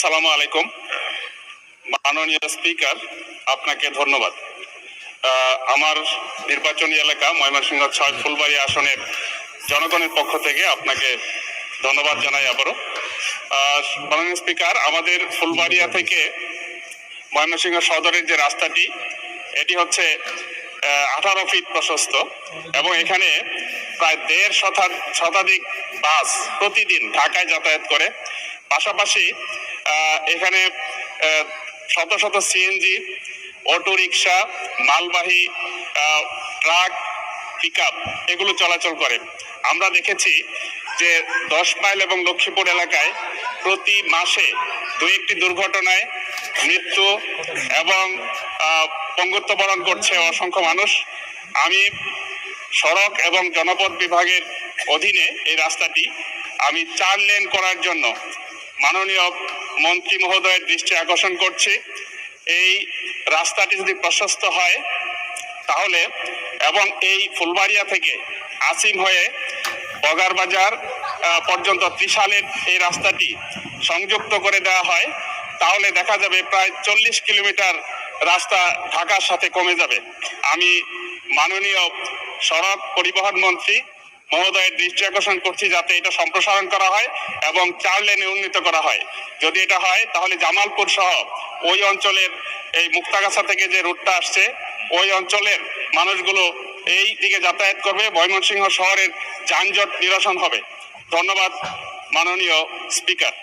আসসালামু আলাইকুম। মাননীয় স্পিকার, আপনাকে ধন্যবাদ। আমার নির্বাচনী এলাকা ময়মনসিংহ ৬ ফুলবাড়ি আসনের জনগণের পক্ষ থেকে আপনাকে ধন্যবাদ জানাই আবারও। মাননীয় স্পিকার, আমাদের ফুলবাড়িয়া থেকে ময়মনসিংহ সদরের যে রাস্তাটি, এটি হচ্ছে 18 ফিট প্রশস্ত এবং এখানে প্রায় 1.5 শতাধিক বাস প্রতিদিন ঢাকায় যাতায়াত করে। পাশাপাশি এখানে শত শত সিএনজি, অটো রিক্সা, মালবাহী ট্রাক, পিকআপ এগুলো চলাচল করে। আমরা দেখেছি যে 10 মাইল এবং লক্ষ্মীপুর এলাকায় প্রতি মাসে 2-1টি দুর্ঘটনায় মৃত্যু এবং পঙ্গুত্ব বরণ করছে অসংখ্য মানুষ। আমি সড়ক এবং জনপথ বিভাগের অধীনে এই রাস্তাটি আমি 4 লেন করার জন্য মাননীয় মন্ত্রী মহোদয়ের দৃষ্টি আকর্ষণ করছি। এই রাস্তাটি যদি প্রশস্ত হয় তাহলে এবং এই ফুলবাড়িয়া থেকে আসিম হয়ে বগারবাজার পর্যন্ত ত্রিশালের এই রাস্তাটি সংযুক্ত করে দেওয়া হয়, তাহলে দেখা যাবে প্রায় 40 কিলোমিটার রাস্তা ঢাকার সাথে কমে যাবে। আমি মাননীয় সড়ক পরিবহন মন্ত্রী মহোদয়ের দৃষ্টি আকর্ষণ করছি যাতে এটা সম্প্রসারণ করা হয় এবং 4 লেনে উন্নীত করা হয়। যদি এটা হয় তাহলে জামালপুর সহ ওই অঞ্চলের এই মুক্তাগাছা থেকে যে রুটটা আসছে ওই অঞ্চলের মানুষগুলো এই দিকে যাতায়াত করবে, ময়মনসিংহ শহরের যানজট নিরসন হবে। ধন্যবাদ মাননীয় স্পিকার।